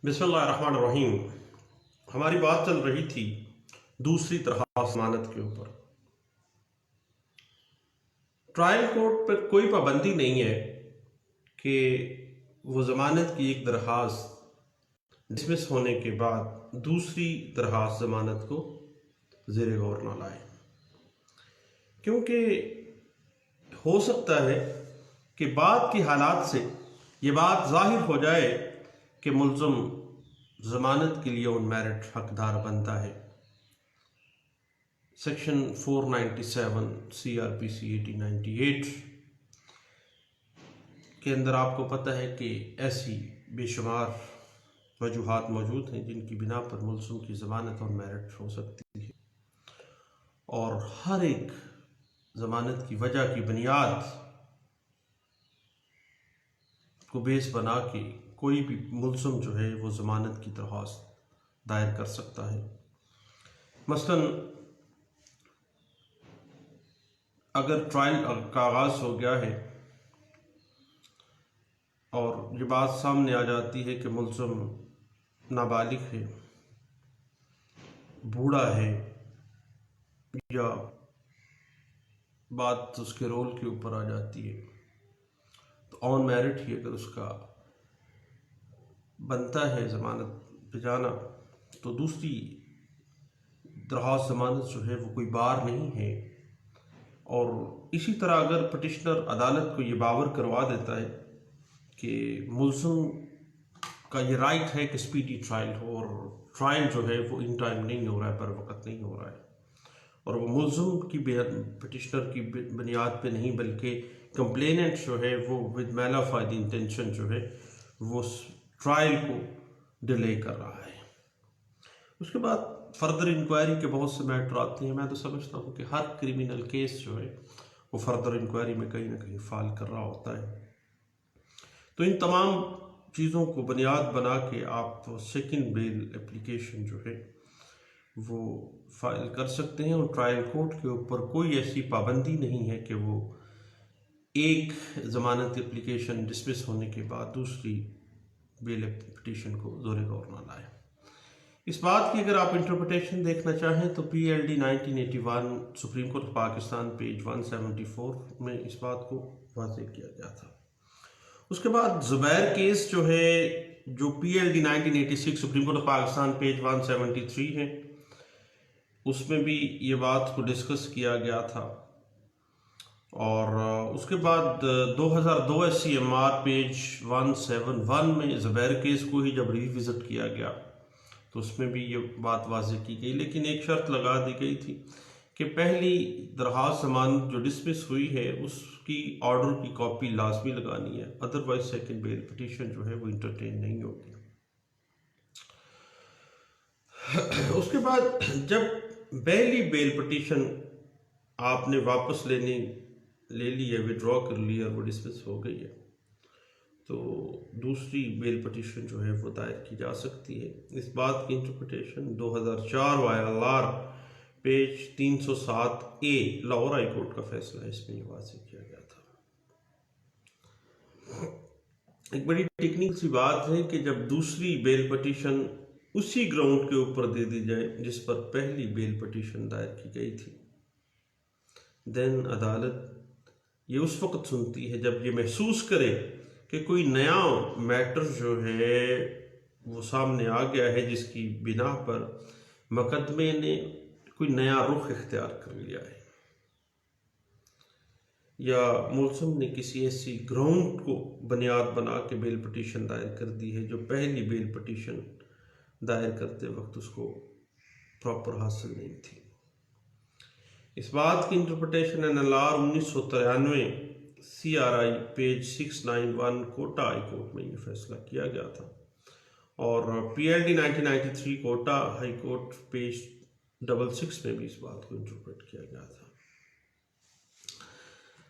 बिस्मिल्लाहिर्रहमानिर्रहीम। हमारी बात चल रही थी दूसरी दरख्वास्त जमानत के ऊपर। ट्रायल कोर्ट पर कोई पाबंदी नहीं है कि वो ज़मानत की एक दरख्वास्त डिसमिस होने के बाद दूसरी दरख्वास्त ज़मानत को ज़ेर गौर न लाए, क्योंकि हो सकता है कि बाद के हालात से ये बात जाहिर हो जाए कि मुल्ज़म ज़मानत के लिए ऑन मेरिट हकदार बनता है। सेक्शन 497 CRPC 1898 के अंदर आपको पता है कि ऐसी बेशुमार वजूहात मौजूद हैं जिनकी बिना पर मुल्ज़म की ज़मानत ऑन मेरिट हो सकती है, और हर एक ज़मानत की वजह की बुनियाद को बेस बना के कोई भी मुल्ज़म जो है वो ज़मानत की दरख्वास्त दायर कर सकता है। मसलन अगर ट्रायल का आगाज़ हो गया है और ये बात सामने आ जाती है कि मुल्ज़म नाबालिग है, बूढ़ा है, या बात उसके रोल के ऊपर आ जाती है, तो ऑन मेरिट ही अगर उसका बनता है ज़मानत पे जाना, तो दूसरी दरख्वास्त ज़मानत जो है वो कोई बार नहीं है। और इसी तरह अगर पटिशनर अदालत को ये बावर करवा देता है कि मुल्ज़म का ये राइट है कि स्पीडी ट्रायल हो, और ट्रायल जो है वो इन टाइम नहीं हो रहा है, पर वक्त नहीं हो रहा है, और वो मुल्ज़म की पटिशनर की बुनियाद पे नहीं बल्कि कंप्लेनेंट जो है वो विद मैलाफाइड इंटेंशन जो है वो ट्रायल को डिले कर रहा है। उसके बाद फर्दर इंक्वायरी के बहुत से मैटर आते हैं। मैं तो समझता हूँ कि हर क्रिमिनल केस जो है वो फर्दर इंक्वायरी में कहीं ना कहीं फाल कर रहा होता है। तो इन तमाम चीज़ों को बुनियाद बना के आप सेकंड बेल एप्लीकेशन जो है वो फाइल कर सकते हैं, और ट्रायल कोर्ट के ऊपर कोई ऐसी पाबंदी नहीं है कि वो एक ज़मानत एप्लीकेशन डिसमिस होने के बाद दूसरी बेल पिटीशन को ज़ोर गौर न लाए। इस बात की अगर आप इंटरप्रिटेशन देखना चाहें तो PLD 1981 supreme court of Pakistan page 174 में इस बात को वाज़ेह किया गया था। उसके बाद ज़ुबैर केस जो है, जो PLD 1986 supreme court of Pakistan page 173 है, उसमें भी ये बात को डिस्कस किया गया था। और उसके बाद 2002 SCMR पेज 171 में ज़ुबैर केस को ही जब रिविज़िट किया गया तो उसमें भी ये बात वाज़ेह की गई, लेकिन एक शर्त लगा दी गई थी कि पहली दरख्वास्त ज़मानत जो डिसमिस हुई है उसकी ऑर्डर की कॉपी लाजमी लगानी है, अदरवाइज सेकंड बेल पिटीशन जो है वो इंटरटेन नहीं होगी। उसके बाद जब पहली बेल पिटीशन आपने वापस ले ली है, विड्रॉ कर ली है और वो डिसमिस हो गई है, तो दूसरी बेल पिटीशन जो है वो दायर की जा सकती है। इस बात की interpretation 2004 YLR page 307A Lahore high court का फैसला है, इसमें ये वाज़ेह किया गया था। एक बड़ी टेक्निकल सी बात है कि जब दूसरी बेल पिटीशन उसी ग्राउंड के ऊपर दे दी जाए जिस पर पहली बेल पिटीशन दायर की गई थी, देन अदालत ये उस वक्त सुनती है जब ये महसूस करे कि कोई नया मैटर जो है वो सामने आ गया है जिसकी बिना पर मुकदमे ने कोई नया रुख इख्तियार कर लिया है, या मुल्ज़म ने किसी ऐसी ग्राउंड को बुनियाद बना के बेल पिटीशन दायर कर दी है जो पहली बेल पिटीशन दायर करते वक्त उसको प्रॉपर हासिल नहीं थी। इस बात की interpretation NLR 1993 CRI page 691 Quetta high court में ये फैसला किया गया था, और PLD 1993 Quetta high court page 66 में भी इस बात को इंटरप्रेट किया गया था।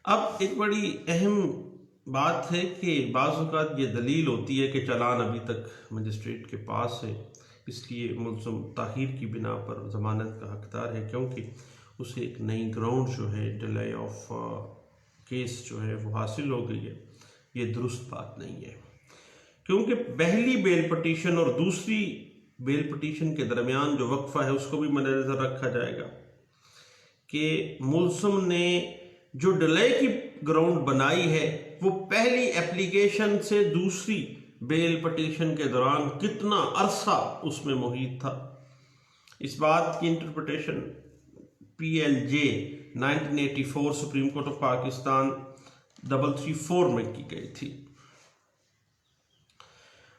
अब एक बड़ी अहम बात है कि बाज़ औक़ात ये दलील होती है कि चालान अभी तक मजिस्ट्रेट के पास है, इसलिए मुल्ज़म ताख़ीर की बिना पर ज़मानत का हकदार है, क्योंकि उसे एक नई ग्राउंड जो है डिले ऑफ केस जो है वो हासिल हो गई है। ये दुरुस्त बात नहीं है, क्योंकि पहली बेल पटिशन और दूसरी बेल पटिशन के दरमियान जो वक्फा है उसको भी मद्देनजर रखा जाएगा कि मुल्ज़िम ने जो डिले की ग्राउंड बनाई है वो पहली एप्लीकेशन से दूसरी बेल पटिशन के दौरान कितना अरसा उसमें मुहित था। इस बात की interpretation PLJ 1984 supreme court of Pakistan 334 में की गई थी।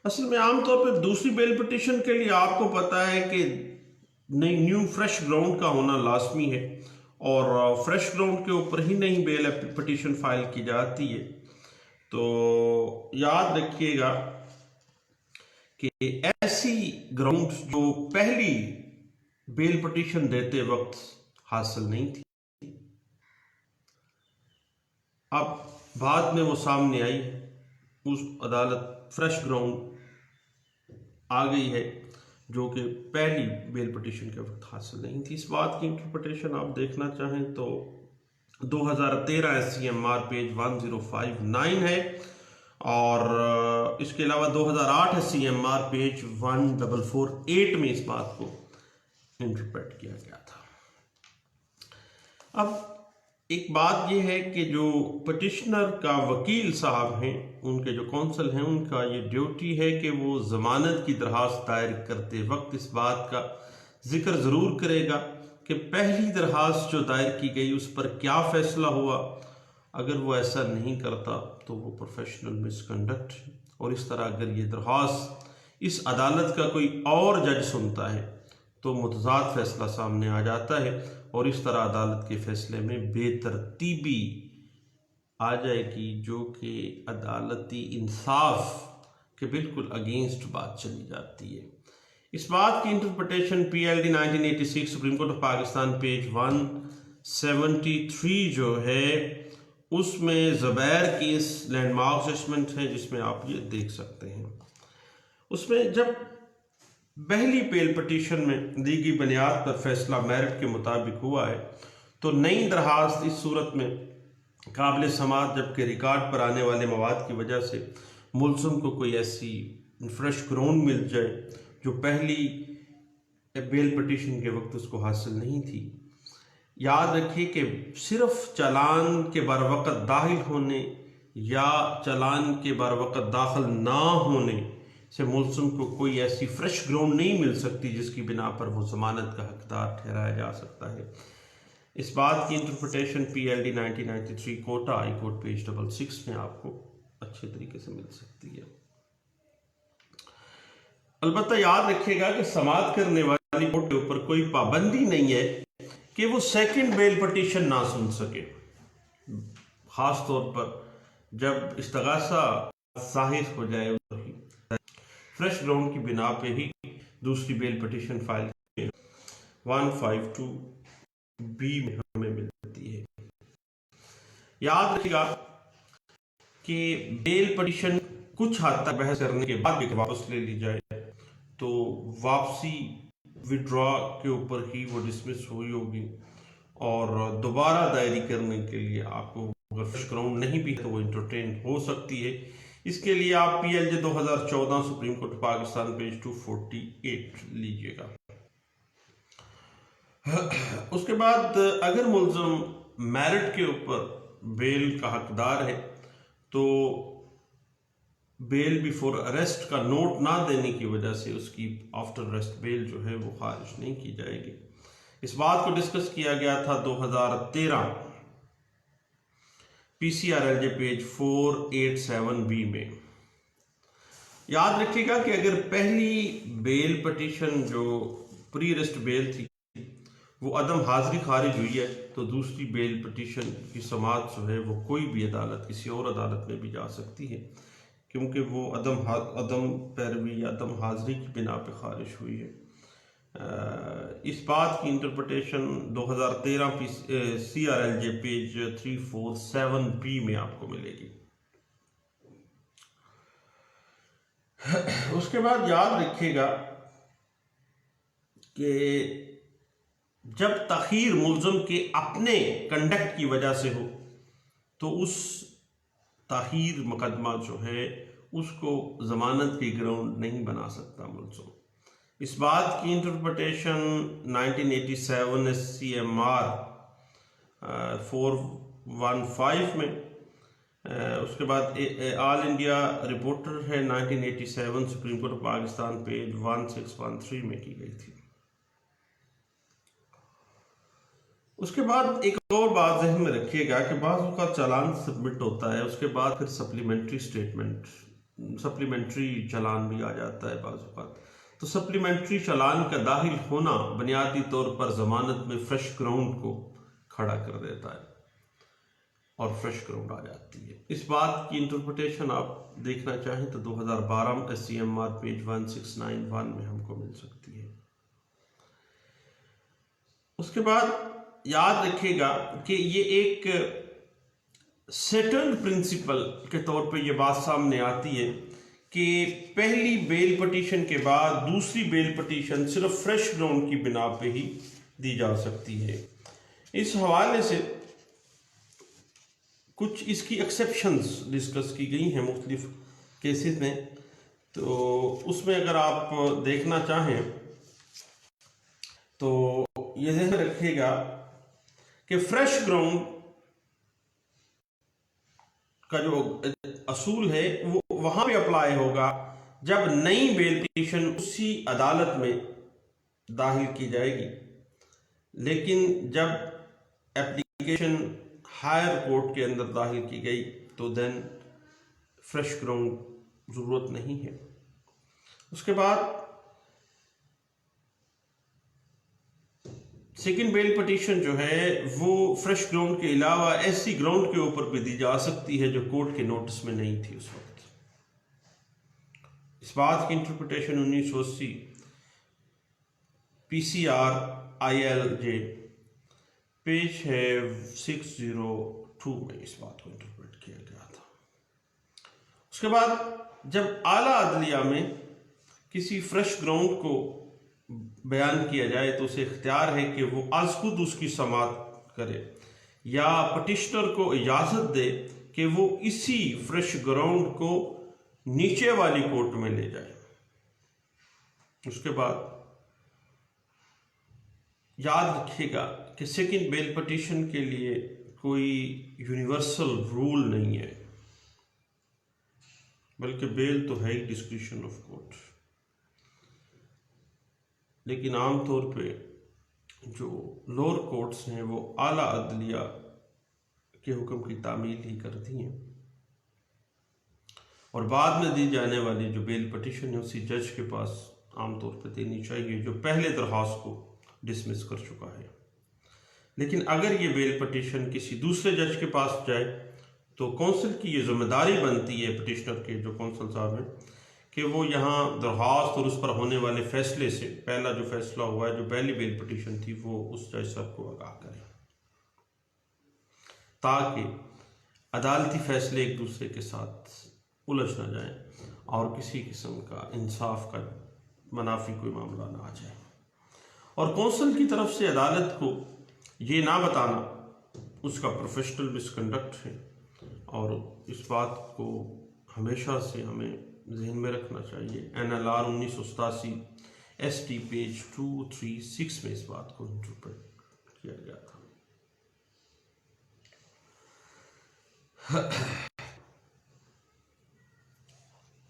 असल में आमतौर पर दूसरी बेल पटिशन के लिए आपको पता है कि न्यू फ्रेश ग्राउंड का होना लाजमी है और फ्रेश ग्राउंड के ऊपर ही नहीं बेल पटिशन फाइल की जाती है। तो याद रखिएगा कि ऐसी ग्राउंड जो पहली बेल पटिशन देते वक्त हासिल नहीं थी, अब बाद में वो सामने आई, उस अदालत फ्रेश ग्राउंड आ गई है जो कि पहली बेल पटिशन के वक्त हासिल नहीं थी। इस बात की इंटरप्रिटेशन आप देखना चाहें तो 2013 SCMR पेज 1059 है और इसके अलावा 2008 SCMR पेज 1448 में इस बात को इंटरप्रेट किया गया था। अब एक बात यह है कि जो पटिशनर का वकील साहब हैं, उनके जो कौंसल हैं, उनका ये ड्यूटी है कि वो ज़मानत की दरख्वास्त दायर करते वक्त इस बात का जिक्र ज़रूर करेगा कि पहली दरख्वास्त जो दायर की गई उस पर क्या फ़ैसला हुआ। अगर वो ऐसा नहीं करता तो वो प्रोफेशनल मिसकंडक्ट है और इस तरह अगर ये दरख्वास्त इस अदालत का कोई और जज सुनता है तो मुतज़ाद फ़ैसला सामने आ जाता है और इस तरह अदालत के फ़ैसले में बेतरतीबी आ जाएगी जो कि अदालती इंसाफ के बिल्कुल अगेंस्ट बात चली जाती है। इस बात की interpretation PLD 1986 supreme court of Pakistan page 173 जो है उसमें ज़ुबैर केस लैंडमार्क जजमेंट है, जिसमें आप ये देख सकते हैं। उसमें जब पहली बेल पटिशन में दी गई बुनियाद पर फैसला मेरिट के मुताबिक हुआ है तो नई दरख्वास्त इस सूरत में काबिल समात जबकि रिकॉर्ड पर आने वाले मवाद की वजह से मुल्ज़िम को कोई ऐसी फ्रेश ग्राउंड मिल जाए जो पहली बेल पटिशन के वक्त उसको हासिल नहीं थी। याद रखिए कि सिर्फ चालान के बरवक़्त दाखिल होने या चालान के बरवक़्त दाखिल ना होने से मुल्ज़िम को कोई ऐसी फ्रेश ग्राउंड नहीं मिल सकती जिसकी बिना पर वो ज़मानत का हकदार ठहराया जा सकता है। इस बात की interpretation PLD 1993 Quetta high court page 66 में आपको अच्छे तरीके से मिल सकती है। अलबत्ता याद रखिएगा कि समाअत करने वाली कोर्ट के ऊपर कोई पाबंदी नहीं है कि वो सेकंड बेल पटिशन ना सुन सके, खास तौर पर जब इस्तगासा जाहिर हो जाए। फ्रेश ग्राउंड की बिना पे ही दूसरी बेल पटिशन फाइल 152B में हमें मिलती है। याद रखिएगा कि बेल पटिशन कुछ हद तक बहस करने के बाद भी वापस ले ली जाए तो वापसी विड्रॉ के ऊपर ही वो डिसमिस हुई होगी और दोबारा दायरी करने के लिए आपको अगर फ्रेश ग्राउंड नहीं भी है तो वो इंटरटेन हो सकती है। इसके लिए आप PLJ 2014 supreme court Pakistan page 248 लीजिएगा। उसके बाद अगर मुल्ज़िम मेरिट के ऊपर बेल का हकदार है तो बेल बिफोर अरेस्ट का नोट ना देने की वजह से उसकी आफ्टर अरेस्ट बेल जो है वो खारिज नहीं की जाएगी। इस बात को डिस्कस किया गया था 2013 PCRLJ पेज 487B में। याद रखिएगा कि अगर पहली बेल पटिशन जो प्री अरेस्ट बेल थी वो अदम हाजिरी खारिज हुई है तो दूसरी बेल पटिशन की समाअत जो है वो कोई भी अदालत किसी और अदालत में भी जा सकती है क्योंकि वो अदम पैरवी या अदम हाजिरी की बिना पे खारिज हुई है। इस बात की इंटरप्रिटेशन 2013 CRLJ पेज 347B में आपको मिलेगी। उसके बाद याद रखिएगा कि जब तखीर मुल्ज़िम के अपने कंडक्ट की वजह से हो तो उस ताखीर मुकदमा जो है उसको जमानत की ग्राउंड नहीं बना सकता मुलजिम। इस बात की इंटरप्रटेशन 1987 SCMR 415 में, उसके बाद ऑल इंडिया रिपोर्टर है 1987 supreme court of Pakistan page 1613 में की गई थी। उसके बाद एक और बात जहन में रखिएगा कि बाज़ का चालान सबमिट होता है, उसके बाद फिर सप्लीमेंट्री स्टेटमेंट, सप्लीमेंट्री चालान भी आ जाता है बाज़ औक़ात। तो सप्लीमेंट्री चालान का दाखिल होना बुनियादी तौर पर ज़मानत में फ्रेश ग्राउंड को खड़ा कर देता है और फ्रेश ग्राउंड आ जाती है। इस बात की इंटरप्रिटेशन आप देखना चाहें तो 2012 SCMR पेज 1691 में हमको मिल सकती है। उसके बाद याद रखिएगा कि ये एक सेटल्ड प्रिंसिपल के तौर पे ये बात सामने आती है कि पहली बेल पटिशन के बाद दूसरी बेल पटिशन सिर्फ फ्रेश ग्राउंड की बिना पे ही दी जा सकती है। इस हवाले से कुछ इसकी एक्सेप्शंस डिस्कस की गई हैं मुख्तलिफ केसेस में, तो उसमें अगर आप देखना चाहें तो ये ध्यान रखिएगा कि फ्रेश ग्राउंड का जो असूल है वो वहां पे अप्लाई होगा जब नई बेल पिटीशन उसी अदालत में दाखिल की जाएगी, लेकिन जब एप्लीकेशन हायर कोर्ट के अंदर दाखिल की गई तो देन फ्रेश ग्राउंड ज़रूरत नहीं है। उसके बाद सेकेंड बेल पटिशन जो है वो फ्रेश ग्राउंड के अलावा ऐसी ग्राउंड के ऊपर भी दी जा सकती है जो कोर्ट के नोटिस में नहीं थी उस वक्त। इस बात की इंटरप्रिटेशन 1980 PCR ILJ पेज है 602 में इस बात को इंटरप्रेट किया गया था। उसके बाद जब आला अदलिया में किसी फ्रेश ग्राउंड को बयान किया जाए तो उसे इख्तियार है कि वो आज खुद उसकी समाअत करे या पटिशनर को इजाज़त दे कि वो इसी फ्रेश ग्राउंड को नीचे वाली कोर्ट में ले जाए। उसके बाद याद रखिएगा कि सेकंड बेल पटिशन के लिए कोई यूनिवर्सल रूल नहीं है, बल्कि बेल तो है ही डिस्क्रिशन ऑफ कोर्ट। लेकिन आमतौर पे जो लोअर कोर्ट्स हैं वो आला अदलिया के हुक्म की तामील ही करती हैं और बाद में दी जाने वाली जो बेल पटिशन है उसी जज के पास आमतौर पे देनी चाहिए जो पहले दरख्वास्त को डिसमिस कर चुका है। लेकिन अगर ये बेल पटिशन किसी दूसरे जज के पास जाए तो कौंसिल की ये जिम्मेदारी बनती है पटिशनर के जो कौंसिल साहब हैं कि वो यहाँ दरख्वास्त और उस पर होने वाले फैसले से पहला जो फैसला हुआ है जो पहली बेल पटिशन थी वो उस जज साहब को आगाह करें ताकि अदालती फैसले एक दूसरे के साथ उलझ ना जाए और किसी किस्म का इंसाफ का मुनाफी कोई मामला ना आ जाए। और कौंसिल की तरफ से अदालत को ये ना बताना उसका प्रोफेशनल मिसकंडक्ट है और इस बात को हमेशा से हमें जहन में रखना चाहिए। NLR 1987 ST पेज 236 में इस बात को इंटरप्रेट किया गया था।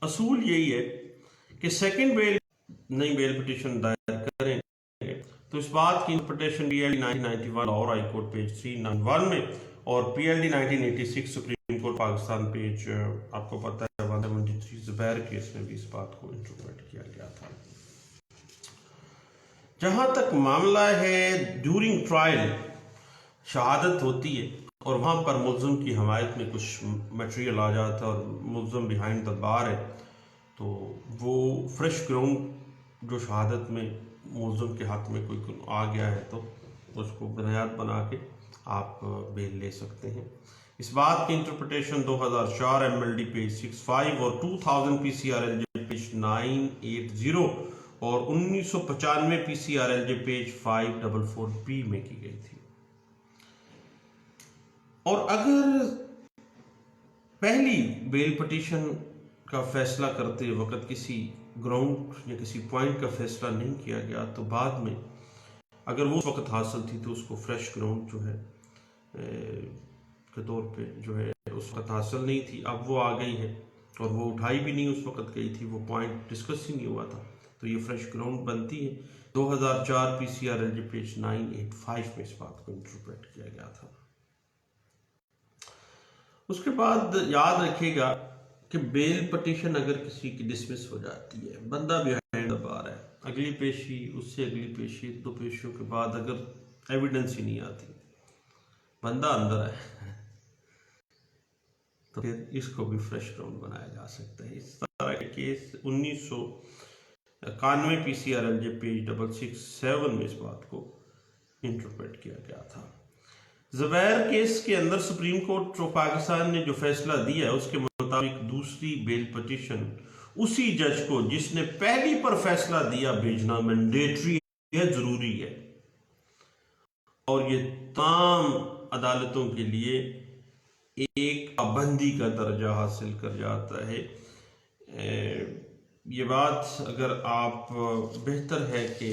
असूल यही है कि सेकंड बेल नई बेल पिटीशन दायर करेंगे तो इस बात की इंटरप्रिटेशन PLD 1991 और हाई कोर्ट पेज 391 में और PLD 1986 supreme court Pakistan page आपको पता है 173 ज़ुबैर केस में भी इस बात को इंटरप्रेट किया गया था। जहां तक मामला है ड्यूरिंग ट्रायल शहादत होती है और वहां पर मुल्ज़िम की हमायत में कुछ मटेरियल आ जाता है और मुल्ज़िम बिहाइंड द बार है तो वो फ्रेश ग्राउंड जो शहादत में मुल्ज़िम के हाथ में कोई आ गया है तो उसको बुनियाद बना के आप बेल ले सकते हैं। इस बात की इंटरप्रिटेशन 2004 MLD पेज 65 और 2000 PCRLJ पेज 980 और 1995 PCRLJ पेज 544B में की गई थी। और अगर पहली बेल पटिशन का फैसला करते वक्त किसी ग्राउंड या किसी पॉइंट का फैसला नहीं किया गया तो बाद में अगर वो उस वक्त हासिल थी तो उसको फ्रेश ग्राउंड जो है के तौर पे जो है उस वक्त हासिल नहीं थी, अब वो आ गई है और वो उठाई भी नहीं उस वक्त गई थी, वो पॉइंट डिस्कस ही नहीं हुआ था, तो ये फ्रेश ग्राउंड बनती है। 2004 PCRLJ पेज 985 में इस बात को इंटरप्रेट किया गया था। उसके बाद याद रखिएगा कि बेल पटिशन अगर किसी की डिसमिस हो जाती है, बंदा बिहाइंड द बार है, अगली पेशी उससे अगली पेशी 2 पेशियों के बाद अगर एविडेंस ही नहीं आती, बंदा अंदर है, तो फिर इसको भी फ्रेश ग्राउंड बनाया जा सकता है। इस तरह के केस 1991 PCRLJ पेज 667 में इस बात को इंटरप्रेट किया गया था। ज़ुबैर केस के अंदर सुप्रीम कोर्ट ऑफ पाकिस्तान ने जो फैसला दिया है उसके मुताबिक दूसरी बेल पटिशन उसी जज को जिसने पहली पर फैसला दिया भेजना मैंडेटरी है, जरूरी है, और ये तमाम अदालतों के लिए एक पाबंदी का दर्जा हासिल कर जाता है। ये बात अगर आप बेहतर है कि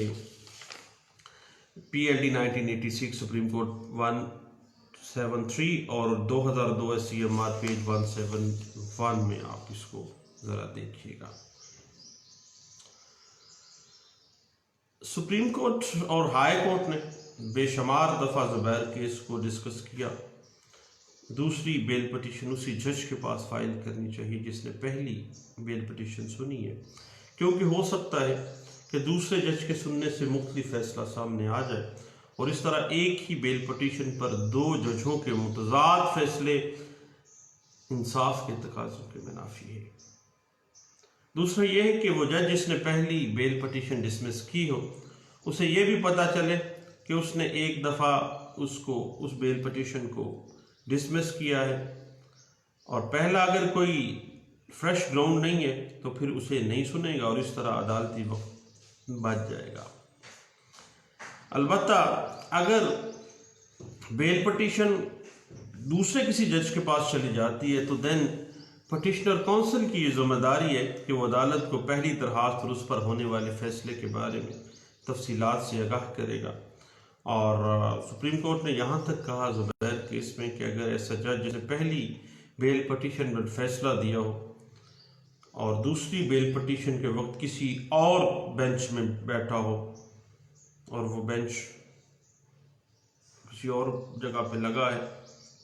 PLD 1986 सुप्रीम कोर्ट 173 और 2002 CMR पेज 171 में आप इसको जरा देखिएगा। सुप्रीम कोर्ट और हाई कोर्ट ने बेशुमार दफ़ा ज़ुबैर केस को डिस्कस किया। दूसरी बेल पटिशन उसी जज के पास फाइल करनी चाहिए जिसने पहली बेल पटिशन सुनी है, क्योंकि हो सकता है कि दूसरे जज के सुनने से मुख्तलिफ फैसला सामने आ जाए और इस तरह एक ही बेल पटिशन पर 2 जजों के मुतज़ाद फैसले इंसाफ के तकाज़ों के मुनाफी है। दूसरा यह है कि वो जज जिसने पहली बेल पटिशन डिसमिस की हो उसे यह भी पता चले कि उसने एक दफ़ा उसको उस बेल पटिशन को डिसमिस किया है और पहला अगर कोई फ्रेश ग्राउंड नहीं है तो फिर उसे नहीं सुनेगा और इस तरह अदालती वक्त बच जाएगा। अलबत्ता अगर बेल पटिशन दूसरे किसी जज के पास चली जाती है तो देन पटिशनर काउंसिल की ये जिम्मेदारी है कि वो अदालत को पहली दरखास्त और उस पर होने वाले फैसले के बारे में तफसीलात से आगाह करेगा। और सुप्रीम कोर्ट ने यहाँ तक कहा ज़ुबैर केस में कि अगर ऐसा जज जिसने पहली बेल पटिशन पर फैसला दिया हो और दूसरी बेल पटिशन के वक्त किसी और बेंच में बैठा हो और वो बेंच किसी और जगह पे लगा है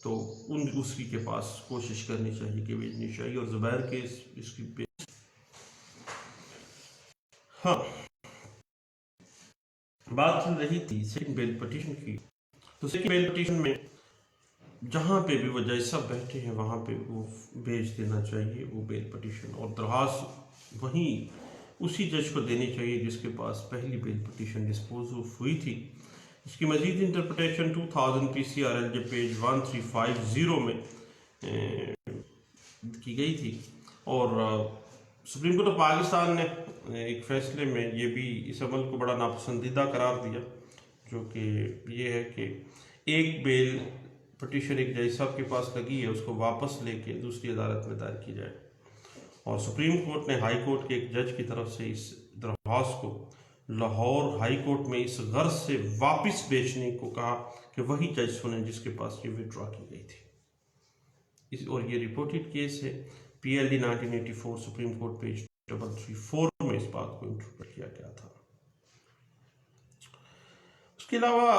तो उन दूसरी के पास कोशिश करनी चाहिए कि भेजनी चाहिए। और ज़ुबैर केस इसकी हाँ बात चल रही थी सेकंड बेल पटिशन की, तो सेकंड बेल पटिशन में जहाँ पे भी वो जज सब बैठे हैं वहाँ पे वो भेज देना चाहिए वो बेल पटिशन, और दरखास्त वहीं उसी जज को देनी चाहिए जिसके पास पहली बेल पटिशन डिस्पोज हुई थी। इसकी मजीद इंटरप्रटेशन 2000 PCRLJ पेज 1350 में की गई थी। और सुप्रीम कोर्ट ऑफ पाकिस्तान ने एक फैसले में ये भी इस अमल को बड़ा नापसंदीदा करार दिया, जो कि ये है कि एक बेल पटिशन एक जज साहब के पास लगी है उसको वापस लेके दूसरी अदालत में दायर की जाए। और सुप्रीम कोर्ट ने हाई कोर्ट के एक जज की तरफ से इस दरख्वास्त को लाहौर हाई कोर्ट में इस गर्ज से वापस भेजने को कहा कि वही जज सुने जिसके पास ये विड्रॉ की गई थी। और ये रिपोर्टेड केस है PLD 1984 सुप्रीम कोर्ट पेज 334 में इस बात को इंटरप्रेट किया गया था। उसके अलावा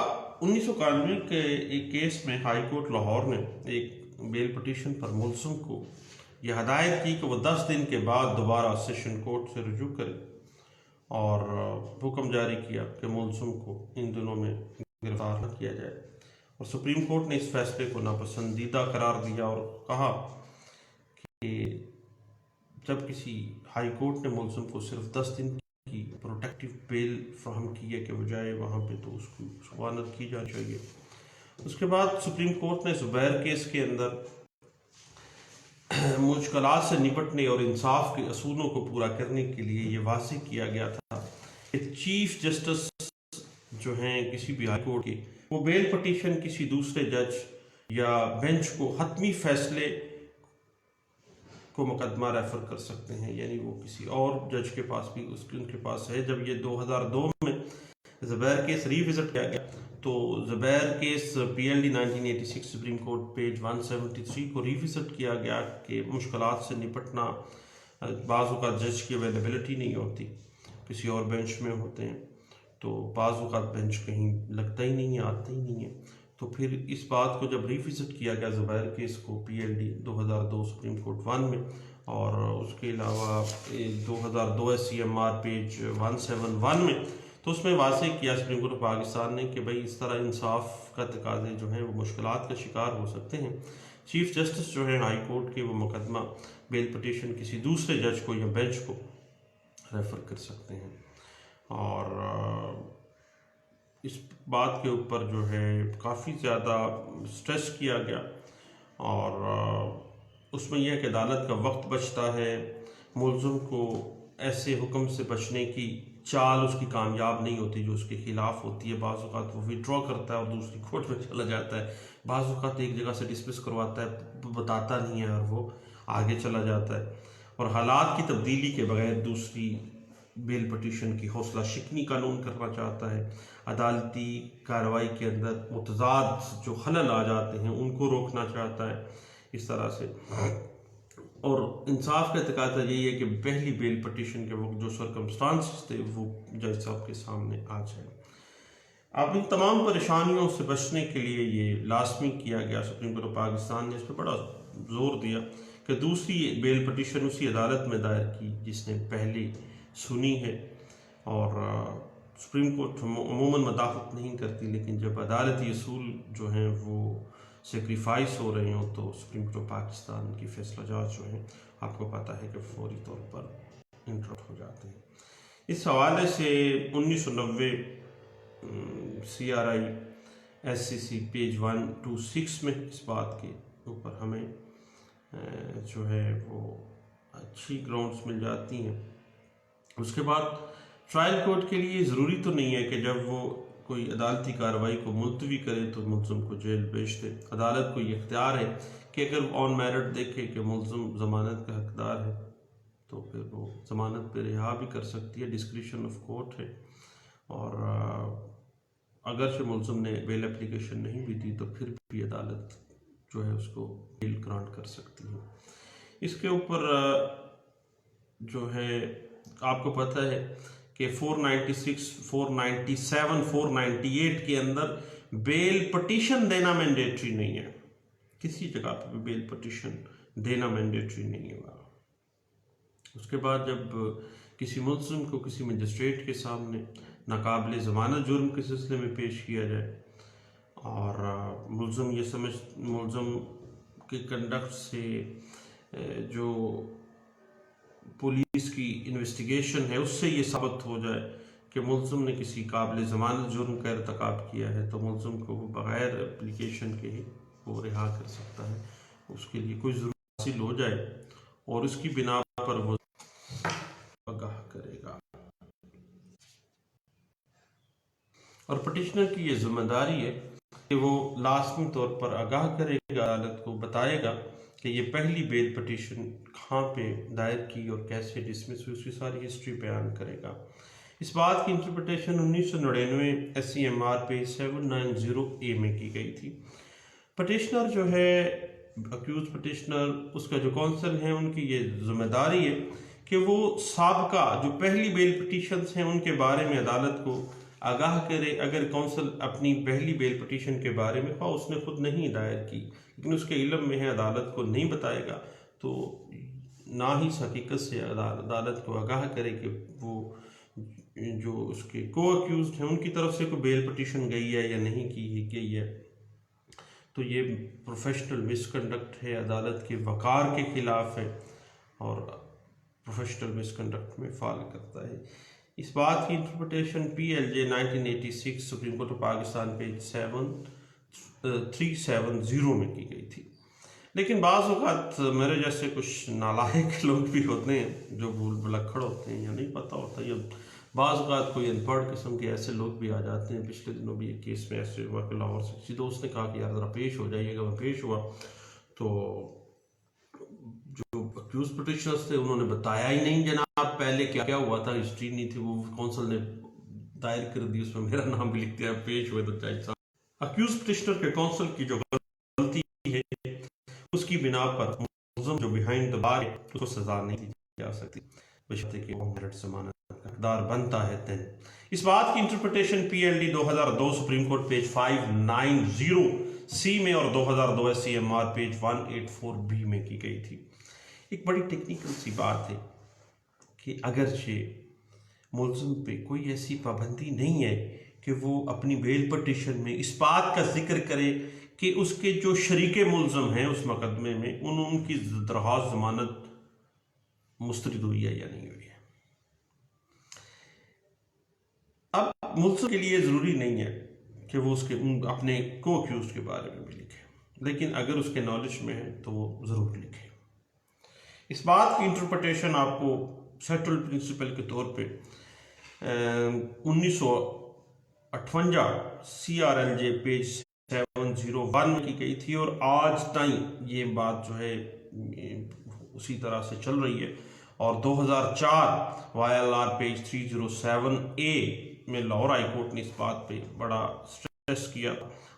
1991 के एक केस में हाई कोर्ट लाहौर ने एक बेल पटिशन पर मुलज़िम को यह हदायत की कि वो 10 दिन के बाद दोबारा सेशन कोर्ट से रुजू करे और हुक्म जारी किया कि मुलज़िम को इन दिनों में गिरफ्तार न किया जाए। और सुप्रीम कोर्ट ने इस फैसले को नापसंदीदा करार दिया और कहा कि जब किसी हाई कोर्ट ने मुलज़िम को सिर्फ 10 दिन की प्रोटेक्टिव बेल फ्राहम की है कि वो जाए वहाँ पे तो उसको जमानत की जानी चाहिए। उसके बाद सुप्रीम कोर्ट ने ज़ुबैर केस के अंदर मुश्किलात से निपटने और इंसाफ के असूलों को पूरा करने के लिए ये वाज़ेह किया गया था कि चीफ जस्टिस जो हैं किसी भी हाई कोर्ट के, वो बेल पटिशन किसी दूसरे जज या बेंच को हतमी फैसले को मुकदमा रेफ़र कर सकते हैं, यानी वो किसी और जज के पास भी उनके पास है। जब ये 2002 में ज़ुबैर केस रीविज़िट किया गया तो Zubair case PLD 1986 supreme court page 173 को रीविज़िट किया गया कि मुश्किलात से निपटना, बाज़ औक़ात जज की अवेलेबिलिटी नहीं होती, किसी और बेंच में होते हैं, तो बाज़ औक़ात बेंच कहीं लगता ही नहीं है, आता ही नहीं है। तो फिर इस बात को जब रीविज़िट किया गया ज़ुबैर केस को PLD 2002 सुप्रीम कोर्ट 1 में, और उसके अलावा 2002 SCMR पेज 171 में, तो उसमें वाज़ेह किया सुप्रीम कोर्ट ऑफ पाकिस्तान ने कि भाई इस तरह इंसाफ का तकाज़े जो हैं वो मुश्किलात का शिकार हो सकते हैं। चीफ जस्टिस जो है हाई कोर्ट के, वो मुकदमा बेल पटिशन किसी दूसरे जज को या बेंच को रेफ़र कर सकते हैं। और इस बात के ऊपर जो है काफ़ी ज़्यादा स्ट्रेस किया गया, और उसमें यह है कि अदालत का वक्त बचता है, मुल्ज़िम को ऐसे हुक्म से बचने की चाल उसकी कामयाब नहीं होती जो उसके ख़िलाफ़ होती है। बाज़ औक़ात वो विड्रॉ करता है और दूसरी कोर्ट में चला जाता है, बाज़ औक़ात एक जगह से डिसमिस करवाता है, बताता नहीं है और वो आगे चला जाता है, और हालात की तब्दीली के बगैर दूसरी बेल पटिशन की हौसला शिकनी कानून करना चाहता है। अदालती कार्रवाई के अंदर मुतज़ाद जो खलल आ जाते हैं उनको रोकना चाहता है इस तरह से। और इंसाफ का तकाज़ा यही है कि पहली बेल पटिशन के वक्त जो सर्कमस्टांसेस थे वो जज साहब के सामने आ जाए। अब इन तमाम परेशानियों से बचने के लिए ये लाजमी किया गया, सुप्रीम कोर्ट ऑफ पाकिस्तान ने इस पर बड़ा जोर दिया कि दूसरी बेल पटिशन उसी अदालत में दायर की जिसने पहली सुनी है। और सुप्रीम कोर्ट अमूमन मदाखलत नहीं करती, लेकिन जब अदालती असूल जो हैं वो सेक्रीफाइस हो रहे हों तो सुप्रीम कोर्ट ऑफ पाकिस्तान की फैसला जात जो हैं आपको पता है कि फौरी तौर पर इंटरप्ट हो जाते हैं। इस हवाले से 1990 CRI SCC पेज 126 में इस बात के ऊपर हमें जो है वो अच्छी ग्राउंड्स मिल जाती हैं। उसके बाद ट्रायल कोर्ट के लिए ज़रूरी तो नहीं है कि जब वो कोई अदालती कार्रवाई को मुलतवी करे तो मुल्ज़िम को जेल भेज दे। अदालत को ये इख्तियार है कि अगर ऑन मेरिट देखे कि मुल्ज़िम ज़मानत का हकदार है तो फिर वो ज़मानत पर रिहा भी कर सकती है, डिस्क्रिशन ऑफ कोर्ट है। और अगर से मुल्ज़िम ने बेल एप्लीकेशन नहीं भी दी तो फिर भी अदालत जो है उसको बेल ग्रांट कर सकती है। इसके ऊपर जो है आपको पता है कि 496, 497, 498 के अंदर बेल पटिशन देना मैंडेटरी नहीं है, किसी जगह पर भी बेल पटिशन देना मैंडेटरी नहीं होगा। उसके बाद जब किसी मुल्ज़िम को किसी मजिस्ट्रेट के सामने नाकाबिल ज़मानत जुर्म के सिलसिले में पेश किया जाए और मुल्ज़िम के कंडक्ट से जो पुलिस की इन्वेस्टिगेशन है उससे ये साबित हो जाए कि मुल्ज़िम ने किसी काबिल ज़मानत जुर्म का इर्तिकाब किया है तो मुल्ज़िम को बग़ैर एप्लीकेशन के ही वो रिहा कर सकता है। उसके लिए कोई ज़रूरत हासिल हो जाए और उसकी बिना पर वो आगाह करेगा। और पटिशनर की ये जिम्मेदारी है कि वो लाजमी तौर पर आगाह करेगा, अदालत को बताएगा कि ये पहली बेल पटिशन कहाँ पे दायर की और कैसे डिसमिस हुई, उसकी सारी हिस्ट्री बयान करेगा। इस बात की इंटरप्रिटेशन 1999 SCMR पेज 790A में की गई थी। पटिशनर जो है अक्यूज पटिशनर, उसका जो कौंसल है, उनकी ये जिम्मेदारी है कि वो साबका जो पहली बेल पटिशन्स हैं उनके बारे में अदालत को आगाह करे। अगर कौंसल अपनी पहली बेल पटिशन के बारे में उसने खुद नहीं दायर की लेकिन उसके इल्म में है, अदालत को नहीं बताएगा तो ना ही हकीकत से अदालत को आगाह करे कि वो जो उसके को अक्यूज हैं उनकी तरफ से कोई बेल पटिशन गई है या नहीं की गई है, तो ये प्रोफेशनल मिसकंडक्ट है, अदालत के वक़ार के ख़िलाफ़ है और प्रोफेशनल मिसकंडक्ट में फॉल करता है। इस बात की interpretation PLJ 1986 supreme court of Pakistan page 370 में की गई थी। लेकिन बाज़ औक़ात मेरे जैसे कुछ नालायक लोग भी होते हैं जो भूल भुलक्कड़ होते हैं या नहीं पता होता, या बाज़ औक़ात कोई अनपढ़ किस्म के ऐसे लोग भी आ जाते हैं। पिछले दिनों भी एक केस में ऐसे हुआ कि लाहौर से किसी दोस्त ने कहा कि यार ज़रा पेश हो जाइएगा। मैं पेश हुआ तो जो अक्यूज पिटिशनर्स थे, उन्होंने बताया ही नहीं जनाब पहले क्या क्या हुआ था, हिस्ट्री नहीं थी, वो कौंसल ने दायर कर दी, उसमें मेरा नाम भी लिख दिया, पेश हुए तो जज साहब। अक्यूज पिटिशनर के कौंसल की जो गलती है उसकी बिना पर मुलज़म जो बिहाइंड द बार है उसको सजा नहीं दी जा सकती, बशर्ते कि वो मेरिट जमानत का हकदार बनता है। देन इस बात की interpretation PLD 2002 supreme court page 590 सी में और 2002 SCMR पेज 184 बी में की गई थी। एक बड़ी टेक्निकल सी बात है कि अगरचे मुलज़िम पे कोई ऐसी पाबंदी नहीं है कि वो अपनी बेल पटिशन में इस बात का जिक्र करे कि उसके जो शरीके मुलज़िम हैं उस मुकदमे में उनकी दरख्वास्त जमानत मुस्तरद हुई है या नहीं हुई है। अब मुलज़िम के लिए ज़रूरी नहीं है कि वो उसके अपने को अक्यूज के बारे में भी लिखे, लेकिन अगर उसके नॉलेज में है तो वो ज़रूर लिखे। इस बात की इंटरप्रिटेशन आपको सेटल प्रिंसिपल के तौर पे 1958 CRLJ पेज 701 में की गई थी और आज टाइम ये बात जो है उसी तरह से चल रही है। और 2004 YLR पेज 307A में लाहौर हाई कोर्ट ने इस बात पे बड़ा स्ट्रेस किया,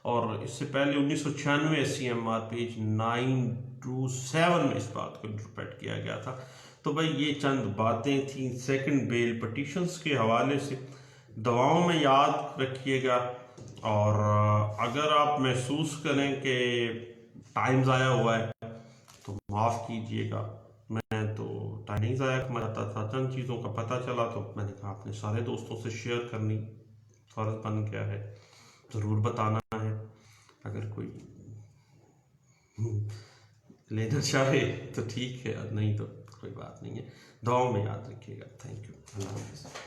और इससे पहले 1996 SCMR पेज 927 में इस बात को इंटरप्रेट किया गया था। तो भाई ये चंद बातें थी सेकंड बेल पटिशंस के हवाले से, दवाओं में याद रखिएगा। और अगर आप महसूस करें कि टाइम ज़ाया हुआ है तो माफ़ कीजिएगा, मैं तो टाइम नहीं ज़ाया करना चाहता था, चंद चीज़ों का पता चला तो मैंने कहा अपने सारे दोस्तों से शेयर करनी फ़र्ज़ बन गया है, ज़रूर बताना है। अगर कोई लेना चाहे तो ठीक है, नहीं तो कोई बात नहीं है। दुआओं में याद रखिएगा। Thank you. अल्लाह हाफ़िज़।